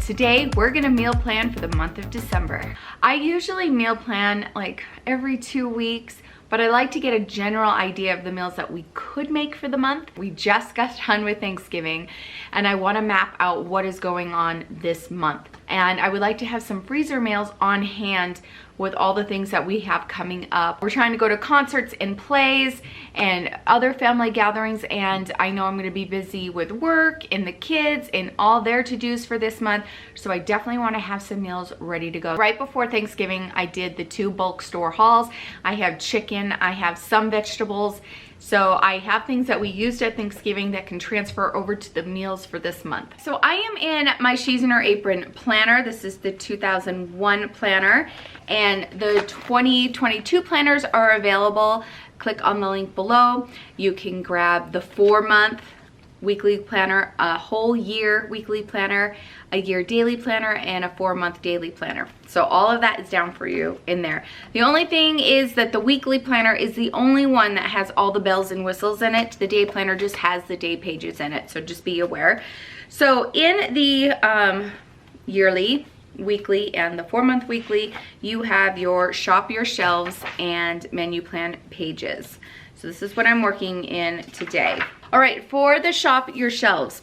Today we're gonna meal plan for the month of December. I usually meal plan like every 2 weeks, but I like to get a general idea of the meals that we could make for the month. We just got done with Thanksgiving and I wanna map out what is going on this month. And I would like to have some freezer meals on hand with all the things that we have coming up. We're trying to go to concerts and plays and other family gatherings, and I know I'm gonna be busy with work and the kids and all their to-dos for this month, so I definitely wanna have some meals ready to go. Right before Thanksgiving, I did the 2 bulk store hauls. I have chicken, I have some vegetables, so I have things that we used at Thanksgiving that can transfer over to the meals for this month. So I am in my She's in Her Apron planner. This is the 2001 planner, and the 2022 planners are available. Click on the link below. You can grab the 4-month weekly planner, a whole year weekly planner, a year daily planner, and a 4-month daily planner. So all of that is down for you in there. The only thing is that the weekly planner is the only one that has all the bells and whistles in it. The day planner just has the day pages in it, so just be aware. So in the yearly, weekly, and the 4-month weekly, you have your shop your shelves and menu plan pages. So this is what I'm working in today. All right, for the shop your shelves,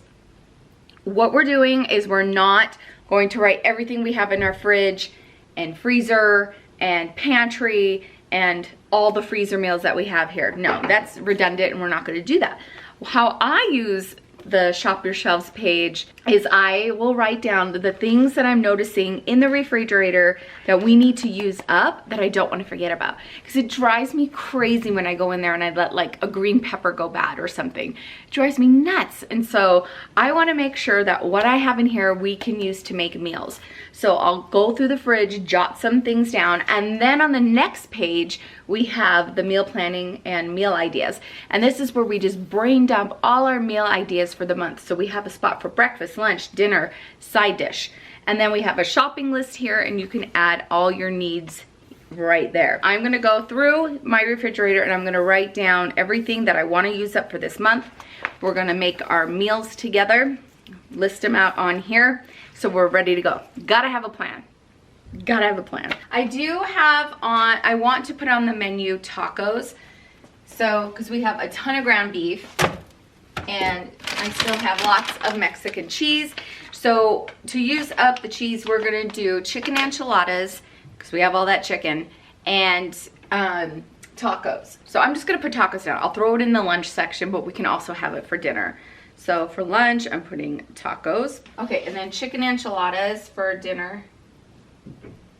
what we're doing is we're not going to write everything we have in our fridge and freezer and pantry and all the freezer meals that we have here. No, that's redundant and we're not going to do that. How I use the shop your shelves page is I will write down the things that I'm noticing in the refrigerator that we need to use up that I don't want to forget about, because it drives me crazy when I go in there and I let like a green pepper go bad or something. It drives me nuts. And so I want to make sure that what I have in here we can use to make meals. So I'll go through the fridge, jot some things down, and then on the next page we have the meal planning and meal ideas. And this is where we just brain dump all our meal ideas for the month. So we have a spot for breakfast, lunch, dinner, side dish. And then we have a shopping list here, and you can add all your needs right there. I'm gonna go through my refrigerator and I'm gonna write down everything that I wanna use up for this month. We're gonna make our meals together, list them out on here, so we're ready to go. Gotta have a plan. Gotta have a plan. I do have on, I want to put on the menu tacos. So, because we have a ton of ground beef and I still have lots of Mexican cheese. So to use up the cheese, we're gonna do chicken enchiladas, because we have all that chicken, and tacos. So I'm just gonna put tacos down. I'll throw it in the lunch section, but we can also have it for dinner. So for lunch, I'm putting tacos. Okay, and then chicken enchiladas for dinner.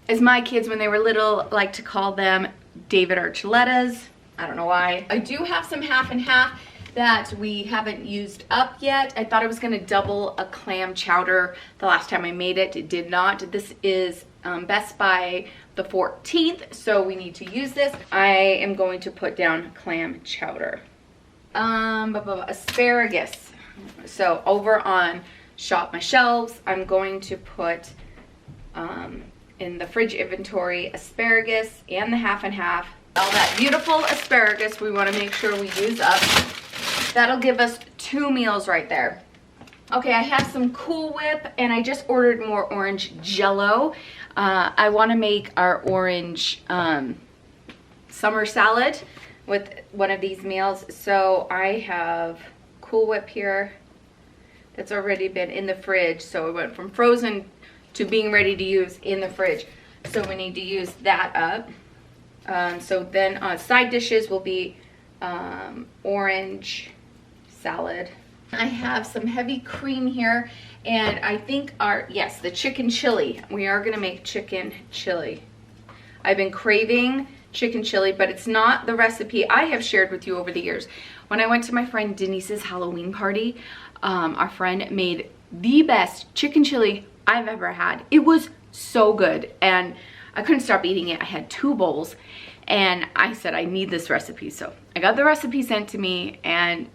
As my kids, when they were little, like to call them David Archuletas. I don't know why. I do have some half and half that we haven't used up yet. I thought I was gonna double a clam chowder the last time I made it. It did not. This is Best by the 14th, so we need to use this. I am going to put down clam chowder. Asparagus. So over on Shop My Shelves, I'm going to put in the fridge inventory asparagus and the half and half. All that beautiful asparagus we want to make sure we use up. That'll give us 2 meals right there. Okay, I have some Cool Whip and I just ordered more orange Jello. I want to make our orange summer salad with one of these meals. So I have Cool Whip here that's already been in the fridge. So it went from frozen to being ready to use in the fridge. So we need to use that up. So then side dishes will be orange salad. I have some heavy cream here, and I think yes, the chicken chili. We are gonna make chicken chili. I've been craving chicken chili, but it's not the recipe I have shared with you over the years. When I went to my friend Denise's Halloween party, our friend made the best chicken chili I've ever had. It was so good, and I couldn't stop eating it. I had 2 bowls, and I said, I need this recipe. So I got the recipe sent to me, and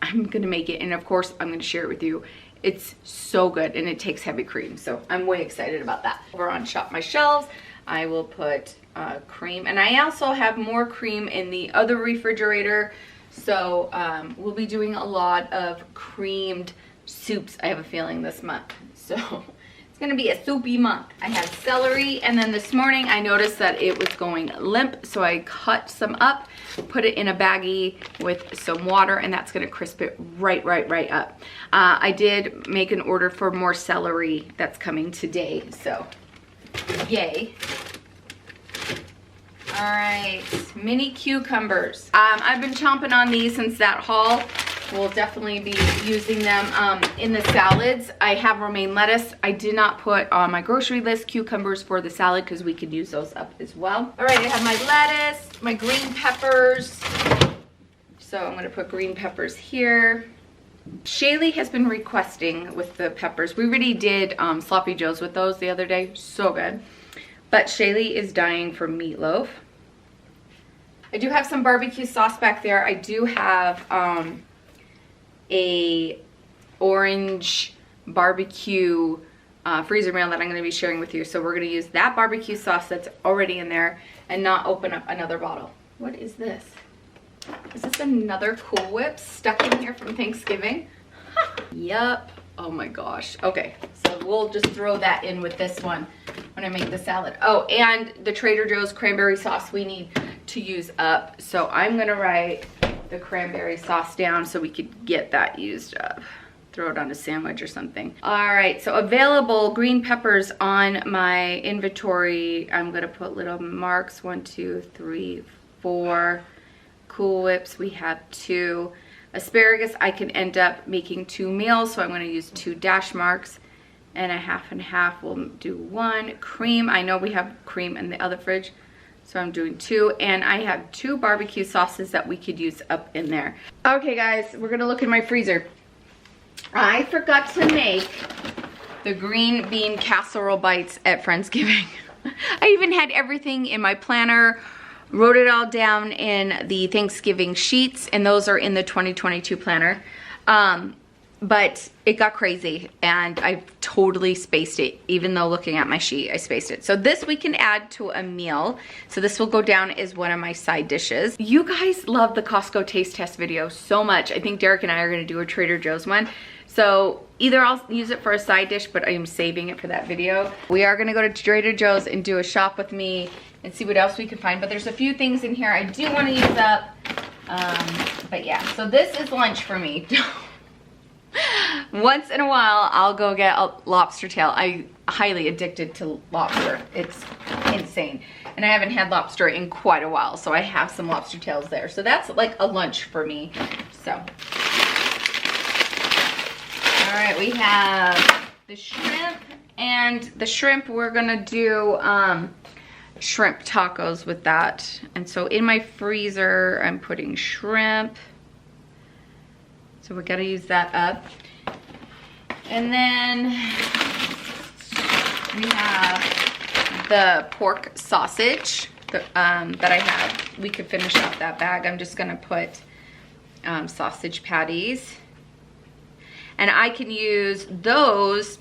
I'm gonna make it, and of course I'm gonna share it with you. It's so good, and it takes heavy cream, so I'm way excited about that. Over on Shop My Shelves, I will put cream, and I also have more cream in the other refrigerator, so we'll be doing a lot of creamed soups, I have a feeling, this month. So it's It's gonna be a soupy month. I have celery, and then this morning I noticed that it was going limp, so I cut some up, put it in a baggie with some water, and that's gonna crisp it right up. I did make an order for more celery that's coming today, so yay. All right, mini cucumbers. I've been chomping on these since that haul. We'll definitely be using them in the salads. I have romaine lettuce. I did not put on my grocery list cucumbers for the salad because we could use those up as well. All right, I have my lettuce, my green peppers. So I'm gonna put green peppers here. Shaylee has been requesting with the peppers. We already did sloppy joes with those the other day, so good. But Shaylee is dying for meatloaf. I do have some barbecue sauce back there. I do have a orange barbecue freezer meal that I'm gonna be sharing with you. So we're gonna use that barbecue sauce that's already in there and not open up another bottle. What is this? Is this another Cool Whip stuck in here from Thanksgiving? Yup. Oh my gosh. Okay, so we'll just throw that in with this one when I make the salad. Oh, and the Trader Joe's cranberry sauce we need to use up. So I'm gonna write the cranberry sauce down so we could get that used up. Throw it on a sandwich or something. All right, so available green peppers on my inventory. I'm gonna put little marks, 1, 2, 3, 4. Cool Whips, we have 2. Asparagus, I can end up making 2 meals, so I'm gonna use 2 dash marks, and a half and half, we'll do 1. Cream, I know we have cream in the other fridge, so I'm doing 2, and I have 2 barbecue sauces that we could use up in there. Okay guys, we're gonna look in my freezer. I forgot to make the green bean casserole bites at Friendsgiving. I even had everything in my planner, wrote it all down in the Thanksgiving sheets, and those are in the 2022 planner. But it got crazy and I totally spaced it. Even though looking at my sheet, I spaced it. So this we can add to a meal. So this will go down as one of my side dishes. You guys love the Costco taste test video so much. I think Derek and I are gonna do a Trader Joe's one. So either I'll use it for a side dish, but I am saving it for that video. We are gonna go to Trader Joe's and do a shop with me and see what else we can find. But there's a few things in here I do wanna use up. But yeah, so this is lunch for me. Once in a while, I'll go get a lobster tail. I'm highly addicted to lobster. It's insane. And I haven't had lobster in quite a while, so I have some lobster tails there. So that's like a lunch for me. So, all right, we have the shrimp. And the shrimp, we're gonna do shrimp tacos with that. And so in my freezer, I'm putting shrimp. So we gotta use that up. And then we have the pork sausage that I have. We could finish off that bag. I'm just gonna put sausage patties. And I can use those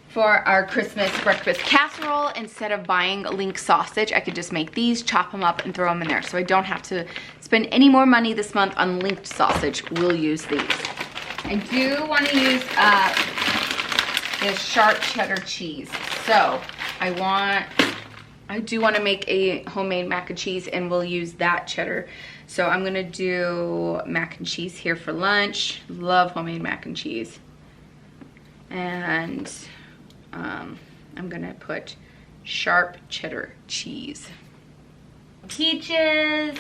for our Christmas breakfast casserole. Instead of buying link sausage, I could just make these, chop them up, and throw them in there. So I don't have to spend any more money this month on linked sausage. We'll use these. I do want to use this sharp cheddar cheese. So I do want to make a homemade mac and cheese, and we'll use that cheddar. So I'm gonna do mac and cheese here for lunch. Love homemade mac and cheese. And I'm gonna put sharp cheddar cheese. Peaches.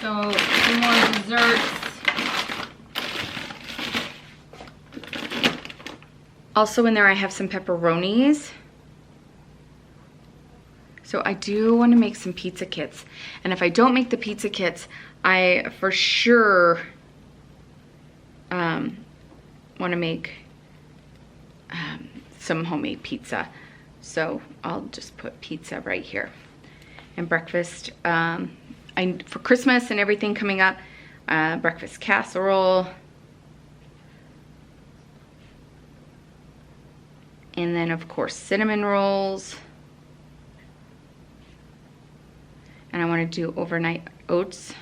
So some more desserts. Also in there I have some pepperonis. So I do want to make some pizza kits. And if I don't make the pizza kits, I for sure want to make some homemade pizza. So I'll just put pizza right here. And breakfast, for Christmas and everything coming up, breakfast casserole. And then of course cinnamon rolls. And I want to do overnight oats.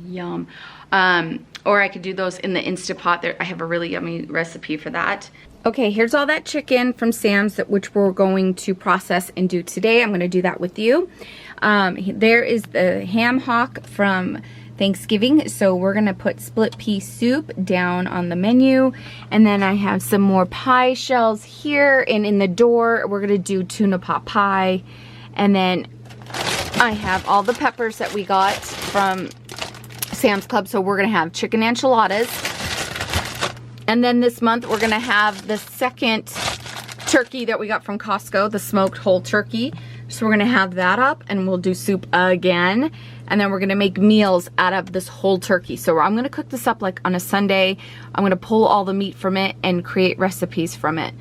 Yum. Or I could do those in the Instapot. There, I have a really yummy recipe for that. Okay, here's all that chicken from Sam's, which we're going to process and do today. I'm gonna do that with you. There is the ham hock from Thanksgiving, so we're gonna put split pea soup down on the menu. And then I have some more pie shells here, and in the door, we're gonna do tuna pot pie. And then I have all the peppers that we got from Sam's Club, so we're gonna have chicken enchiladas. And then this month we're gonna have the second turkey that we got from Costco, the smoked whole turkey. So we're gonna have that up and we'll do soup again. And then we're gonna make meals out of this whole turkey. So I'm gonna cook this up like on a Sunday. I'm gonna pull all the meat from it and create recipes from it.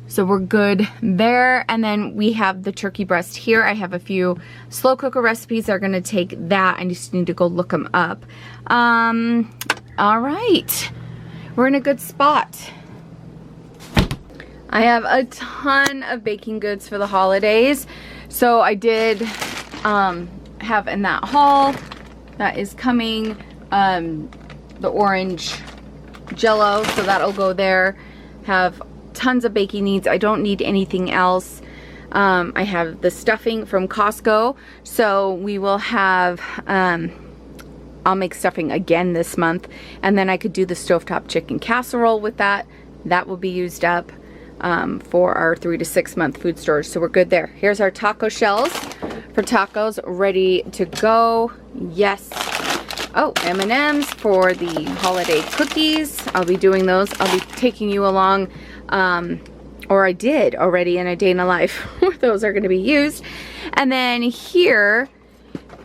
So we're good there. And then we have the turkey breast here. I have a few slow cooker recipes that are gonna take that. I just need to go look them up. All right, we're in a good spot. I have a ton of baking goods for the holidays. So I did have in that haul that is coming, the orange Jell-O, so that'll go there. Have tons of baking needs. I don't need anything else. I have the stuffing from Costco, so we will have, I'll make stuffing again this month, and then I could do the stovetop chicken casserole with that. That will be used up for our 3 to 6 month food storage, so we're good there. Here's our taco shells for tacos, ready to go. Yes. Oh, M&Ms for the holiday cookies. I'll be doing those. I'll be taking you along, or I did already in a day in a life where those are going to be used. And then here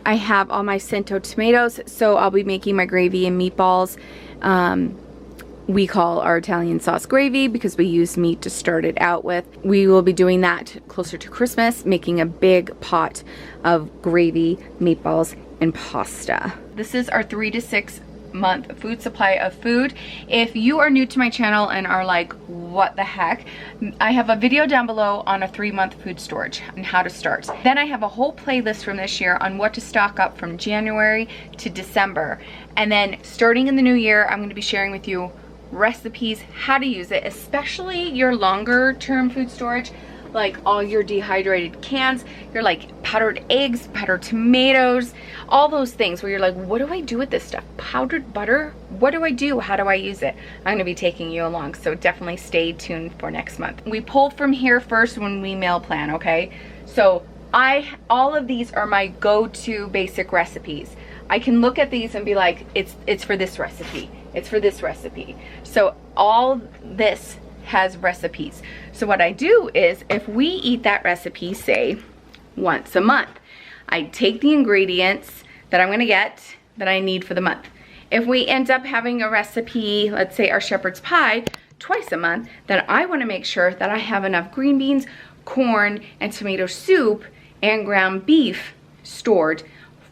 I have all my Cento tomatoes, so I'll be making my gravy and meatballs. We call our Italian sauce gravy because we use meat to start it out with. We will be doing that closer to Christmas, making a big pot of gravy, meatballs, and pasta. This is our 3 to 6 month food supply of food. If you are new to my channel and are like, what the heck? I have a video down below on a 3-month food storage and how to start. Then I have a whole playlist from this year on what to stock up from January to December. And then starting in the new year, I'm going to be sharing with you recipes, how to use it, especially your longer term food storage, like all your dehydrated cans, your like powdered eggs, powdered tomatoes, all those things where you're like, what do I do with this stuff? Powdered butter, what do I do? How do I use it? I'm gonna be taking you along, so definitely stay tuned for next month. We pull from here first when we meal plan, okay? So all of these are my go-to basic recipes. I can look at these and be like, it's for this recipe. It's for this recipe. So all this has recipes. So what I do is if we eat that recipe, say once a month, I take the ingredients that I'm gonna get that I need for the month. If we end up having a recipe, let's say our shepherd's pie, twice a month, then I wanna make sure that I have enough green beans, corn, and tomato soup and ground beef stored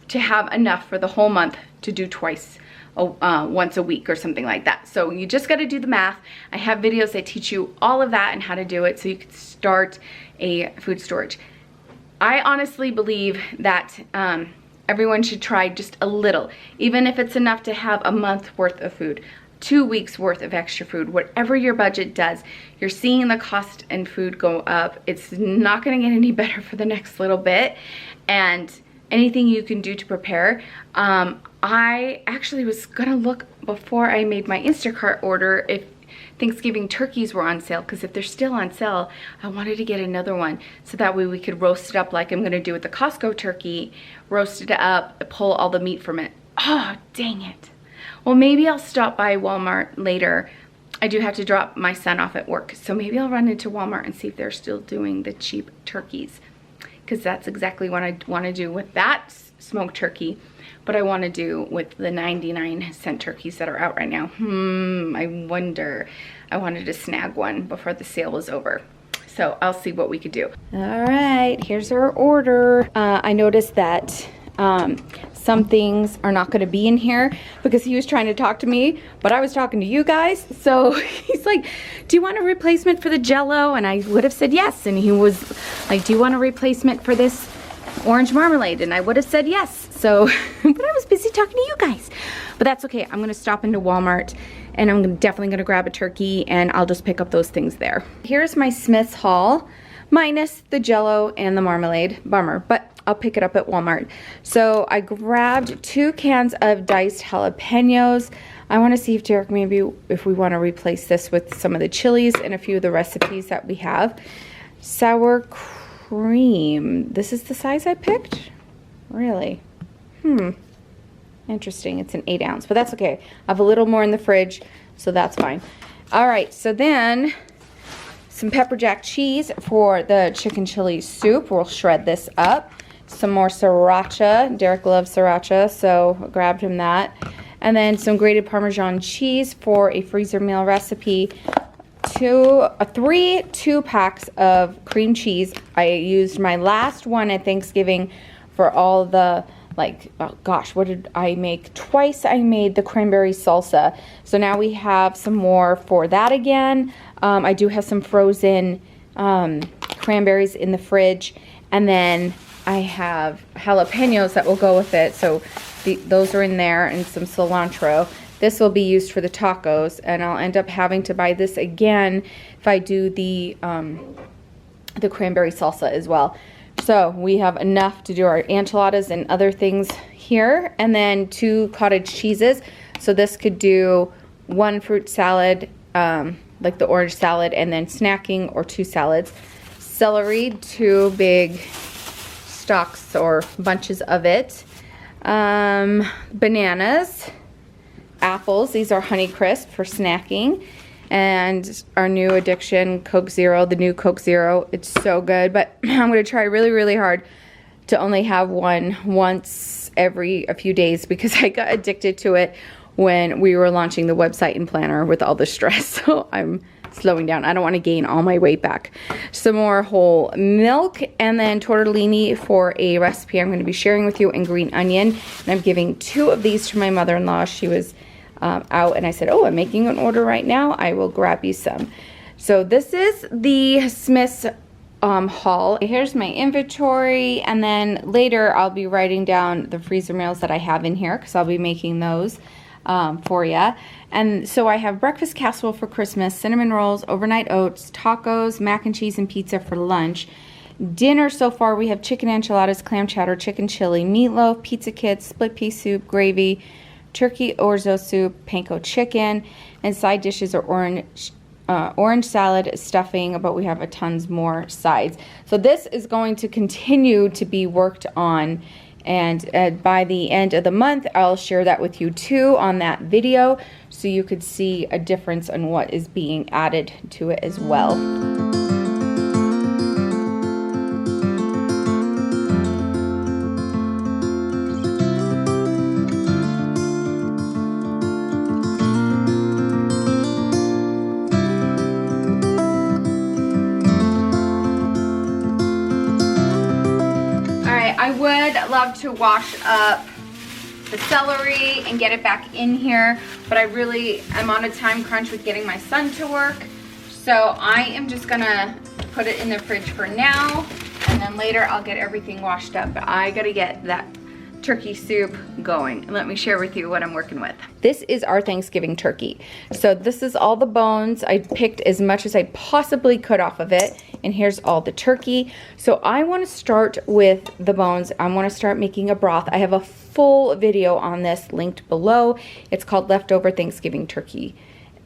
to have enough for the whole month to do twice, once a week or something like that. So you just got to do the math. I have videos that teach you all of that and how to do it so you can start a food storage. I honestly believe that everyone should try just a little, even if it's enough to have a month worth of food, 2 weeks worth of extra food, whatever your budget does. You're seeing the cost and food go up. It's not going to get any better for the next little bit, and anything you can do to prepare. I actually was gonna look before I made my Instacart order if Thanksgiving turkeys were on sale, because if they're still on sale, I wanted to get another one so that way we could roast it up like I'm gonna do with the Costco turkey, roast it up, pull all the meat from it. Oh, dang it. Well, maybe I'll stop by Walmart later. I do have to drop my son off at work, so maybe I'll run into Walmart and see if they're still doing the cheap turkeys, because that's exactly what I want to do with that smoked turkey, but I want to do with the 99-cent turkeys that are out right now. I wonder. I wanted to snag one before the sale was over, so I'll see what we could do. All right, here's our order. I noticed that some things are not going to be in here because he was trying to talk to me, but I was talking to you guys. So he's like, do you want a replacement for the Jell-O? And I would have said yes. And he was like, do you want a replacement for this orange marmalade, and I would have said yes. So, but I was busy talking to you guys. But that's okay. I'm gonna stop into Walmart and I'm definitely gonna grab a turkey and I'll just pick up those things there. Here's my Smith's haul, minus the Jell-O and the marmalade. Bummer, but I'll pick it up at Walmart. So I grabbed 2 cans of diced jalapenos. I wanna see if Derek, maybe if we wanna replace this with some of the chilies and a few of the recipes that we have. Sour cream. This is the size I picked? Really? Interesting. It's an 8 ounce, but that's okay. I have a little more in the fridge, so that's fine. All right, so then some pepper jack cheese for the chicken chili soup. We'll shred this up. Some more sriracha. Derek loves sriracha, so I grabbed him that. And then some grated Parmesan cheese for a freezer meal recipe. 3 2-packs of cream cheese. I used my last one at Thanksgiving for all the, like, oh gosh, what did I make? Twice I made the cranberry salsa. So now we have some more for that again. I do have some frozen cranberries in the fridge. And then I have jalapenos that will go with it. So those are in there, and some cilantro. This will be used for the tacos, and I'll end up having to buy this again if I do the cranberry salsa as well. So we have enough to do our enchiladas and other things here, and then 2 cottage cheeses. So this could do 1 fruit salad, like the orange salad, and then snacking, or 2 salads. Celery, 2 big stalks or bunches of it. Bananas. Apples, these are Honeycrisp for snacking, and our new addiction, Coke Zero, the new Coke Zero. It's so good, but I'm going to try really, really hard to only have one once every a few days, because I got addicted to it when we were launching the website and planner with all the stress. So I'm slowing down. I don't want to gain all my weight back. Some more whole milk, and then tortellini for a recipe I'm going to be sharing with you, and green onion. And I'm giving 2 of these to my mother-in-law. She was out, and I said, oh, I'm making an order right now. I will grab you some. So this is the Smith's haul. Here's my inventory, and then later I'll be writing down the freezer meals that I have in here, because I'll be making those for you. And so I have breakfast casserole for Christmas, cinnamon rolls, overnight oats, tacos, mac and cheese, and pizza for lunch. Dinner so far, we have chicken enchiladas, clam chowder, chicken chili, meatloaf, pizza kits, split pea soup, gravy, turkey orzo soup, panko chicken, and side dishes are orange salad, stuffing, but we have a tons more sides. So this is going to continue to be worked on, and by the end of the month, I'll share that with you too on that video, so you could see a difference on what is being added to it as well. I would love to wash up the celery and get it back in here, but I really am on a time crunch with getting my son to work. So I am just gonna put it in the fridge for now, and then later I'll get everything washed up. But I gotta get that turkey soup going. Let me share with you what I'm working with. This is our Thanksgiving turkey. So this is all the bones. I picked as much as I possibly could off of it, and here's all the turkey. So I want to start with the bones. I want to start making a broth. I have a full video on this linked below. It's called Leftover Thanksgiving Turkey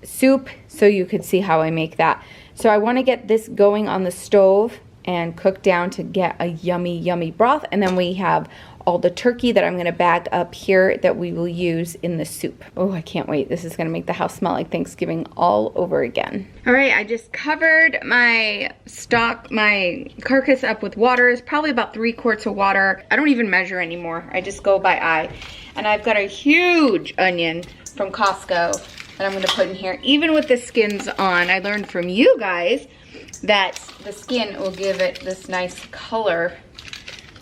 Soup, so you could see how I make that. So I want to get this going on the stove and cook down to get a yummy, yummy broth, and then we have all the turkey that I'm going to bag up here that we will use in the soup. Oh, I can't wait. This is going to make the house smell like Thanksgiving all over again. All right, I just covered my carcass up with water. It's probably about 3 quarts of water. I don't even measure anymore. I just go by eye. And I've got a huge onion from Costco that I'm going to put in here. Even with the skins on, I learned from you guys that the skin will give it this nice color.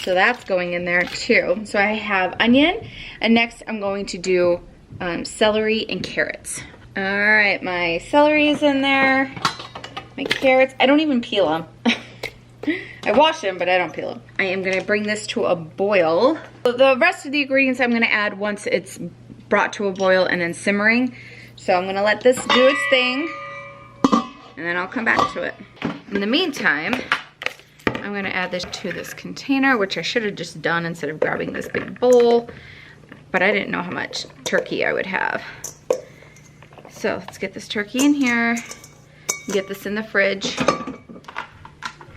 So that's going in there too. So I have onion, and next I'm going to do celery and carrots. All right, my celery is in there. My carrots, I don't even peel them. I wash them, but I don't peel them. I am gonna bring this to a boil. The rest of the ingredients I'm gonna add once it's brought to a boil and then simmering. So I'm gonna let this do its thing, and then I'll come back to it. In the meantime, I'm gonna add this to this container, which I should have just done instead of grabbing this big bowl, but I didn't know how much turkey I would have. So let's get this turkey in here, get this in the fridge.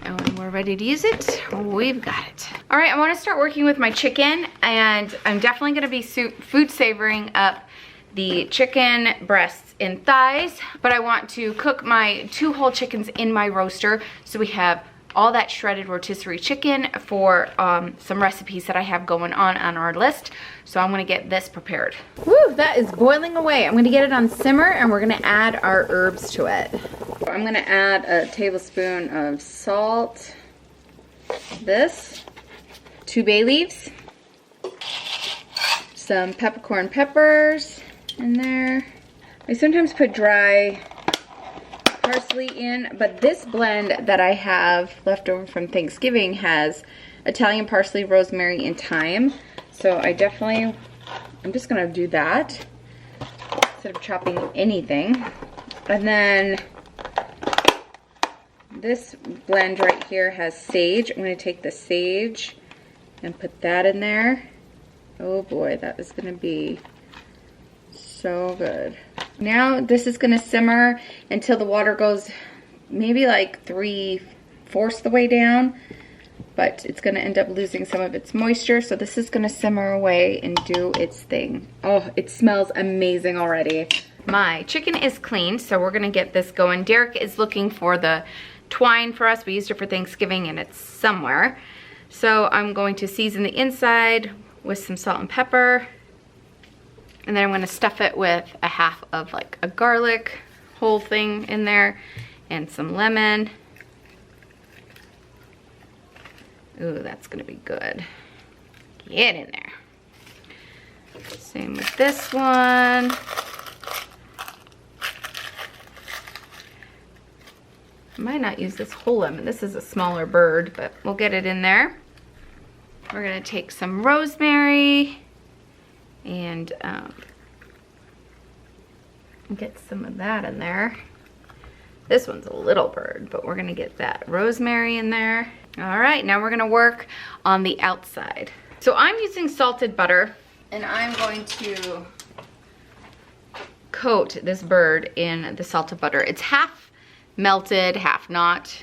And when we're ready to use it, we've got it. All right, I wanna start working with my chicken, and I'm definitely gonna be food savoring up the chicken breasts and thighs, but I want to cook my 2 whole chickens in my roaster, so we have all that shredded rotisserie chicken for some recipes that I have going on our list. So I'm gonna get this prepared. Woo, that is boiling away. I'm gonna get it on simmer, and we're gonna add our herbs to it. I'm gonna add a tablespoon of salt, this, 2 bay leaves, some peppercorn peppers in there. I sometimes put dry parsley in, but this blend that I have left over from Thanksgiving has Italian parsley, rosemary, and thyme. So I'm just gonna do that instead of chopping anything. And then this blend right here has sage. I'm gonna take the sage and put that in there. Oh boy, that is gonna be so good. Now this is gonna simmer until the water goes maybe like 3/4 the way down, but it's gonna end up losing some of its moisture. So this is gonna simmer away and do its thing. Oh, it smells amazing already. My chicken is clean, so we're gonna get this going. Derek is looking for the twine for us. We used it for Thanksgiving and it's somewhere. So I'm going to season the inside with some salt and pepper. And then I'm gonna stuff it with a half of like a garlic whole thing in there and some lemon. Ooh, that's gonna be good. Get in there. Same with this one. I might not use this whole lemon. This is a smaller bird, but we'll get it in there. We're gonna take some rosemary and get some of that in there. This one's a little bird, but we're gonna get that rosemary in there. All right, now we're gonna work on the outside. So I'm using salted butter, and I'm going to coat this bird in the salted butter. It's half melted, half not.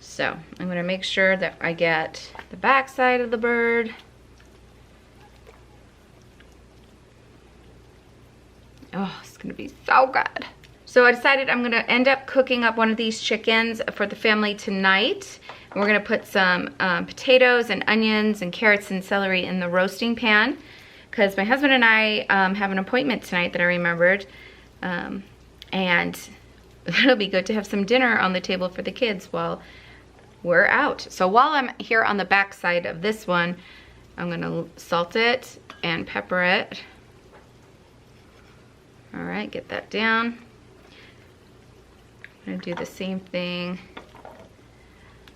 So I'm gonna make sure that I get the back side of the bird. Oh, it's gonna be so good. So I decided I'm gonna end up cooking up one of these chickens for the family tonight. And we're gonna put some potatoes and onions and carrots and celery in the roasting pan, because my husband and I have an appointment tonight that I remembered. And it'll be good to have some dinner on the table for the kids while we're out. So while I'm here on the back side of this one, I'm gonna salt it and pepper it. All right, get that down. I'm gonna do the same thing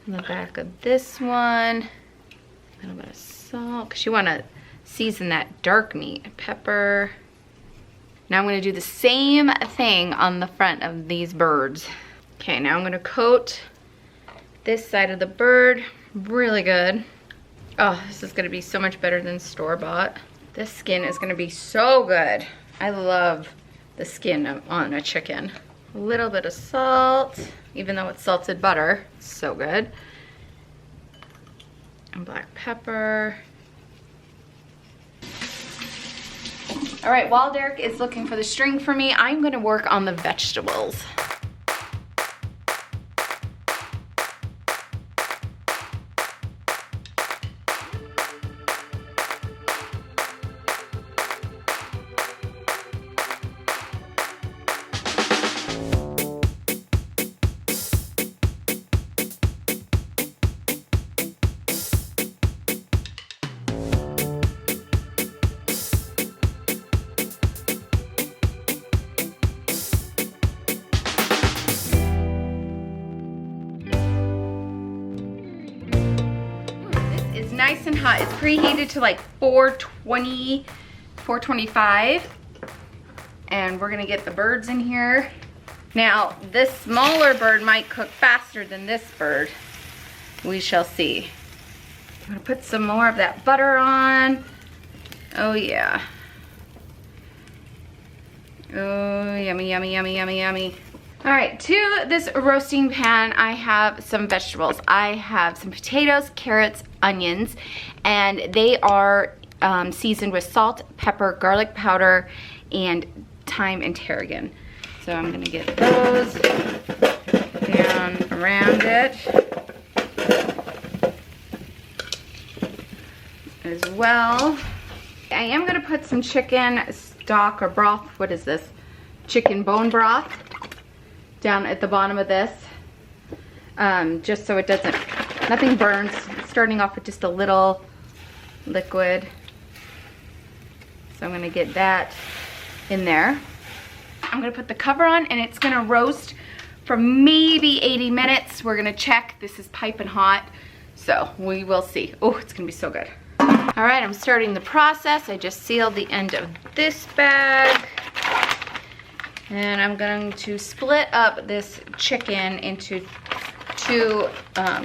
on the back of this one. A little bit of salt, because you wanna season that dark meat. Pepper. Now I'm gonna do the same thing on the front of these birds. Okay, now I'm gonna coat this side of the bird really good. Oh, this is gonna be so much better than store-bought. This skin is gonna be so good. I love the skin on a chicken. A little bit of salt, even though it's salted butter. It's so good. And black pepper. All right, while Derek is looking for the string for me, I'm gonna work on the vegetables. nice and hot. It's preheated to like 420, 425. And we're gonna get the birds in here. Now, this smaller bird might cook faster than this bird. We shall see. I'm gonna put some more of that butter on. Oh yeah. Oh, yummy, yummy, yummy, yummy, yummy. All right, to this roasting pan, I have some vegetables. I have some potatoes, carrots, onions, and they are seasoned with salt, pepper, garlic powder, and thyme and tarragon. So I'm gonna get those down around it as well. I am gonna put some chicken stock or broth, what is this? Chicken bone broth down at the bottom of this, just so it doesn't, nothing burns. It's starting off with just a little liquid. So I'm gonna get that in there. I'm gonna put the cover on and it's gonna roast for maybe 80 minutes. We're gonna check. This is piping hot, so we will see. Oh, it's gonna be so good. All right, I'm starting the process. I just sealed the end of this bag. And I'm going to split up this chicken into two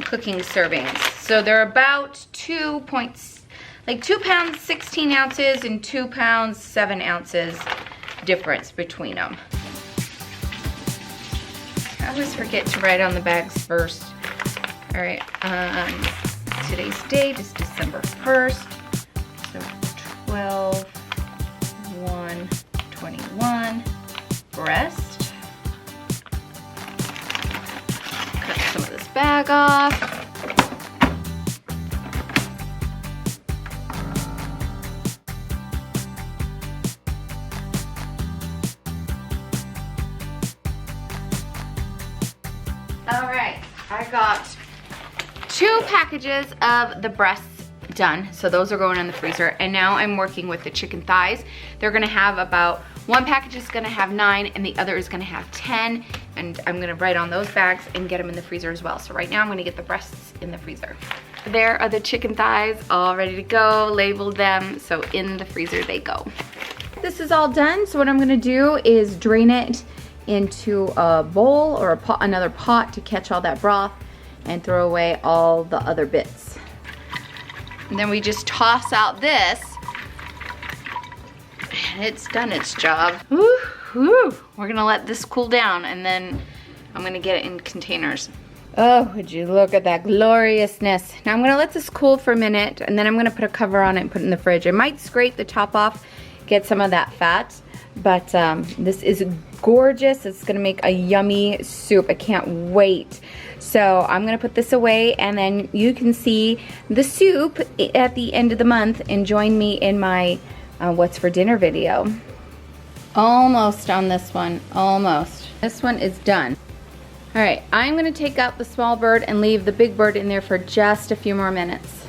cooking servings. So they're about 2 pounds 16 ounces and 2 pounds 7 ounces difference between them. I always forget to write on the bags first. All right, today's date is December 1st. So 12/1/21. Breast. Cut some of this bag off. All right, I got 2 packages of the breasts done. So those are going in the freezer. And now I'm working with the chicken thighs. They're gonna have about, one package is gonna have 9 and the other is gonna have 10. And I'm gonna write on those bags and get them in the freezer as well. So right now I'm gonna get the breasts in the freezer. There are the chicken thighs all ready to go, labeled them, so in the freezer they go. This is all done, so what I'm gonna do is drain it into a bowl or a pot, another pot to catch all that broth and throw away all the other bits. And then we just toss out this and it's done its job. Woo, woo. We're gonna let this cool down and then I'm gonna get it in containers. Oh, would you look at that gloriousness. Now I'm gonna let this cool for a minute and then I'm gonna put a cover on it and put it in the fridge. I might scrape the top off, get some of that fat, but this is gorgeous. It's gonna make a yummy soup. I can't wait. So I'm gonna put this away and then you can see the soup at the end of the month and join me in my what's for dinner video. Almost on this one, almost. This one is done. All right, I'm gonna take out the small bird and leave the big bird in there for just a few more minutes.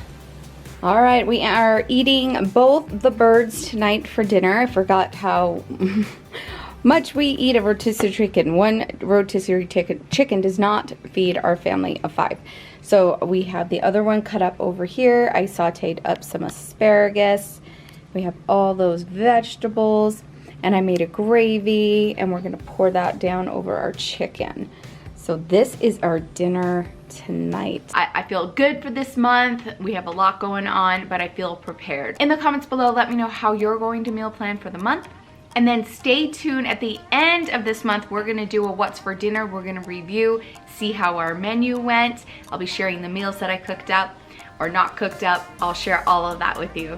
All right, we are eating both the birds tonight for dinner. I forgot how much we eat of rotisserie chicken. One rotisserie chicken does not feed our family of 5. So we have the other one cut up over here. I sauteed up some asparagus. We have all those vegetables and I made a gravy and we're gonna pour that down over our chicken. So this is our dinner tonight. I feel good for this month. We have a lot going on, but I feel prepared. In the comments below, let me know how you're going to meal plan for the month. And then stay tuned. At the end of this month, we're gonna do a what's for dinner. We're gonna review, see how our menu went. I'll be sharing the meals that I cooked up or not cooked up. I'll share all of that with you.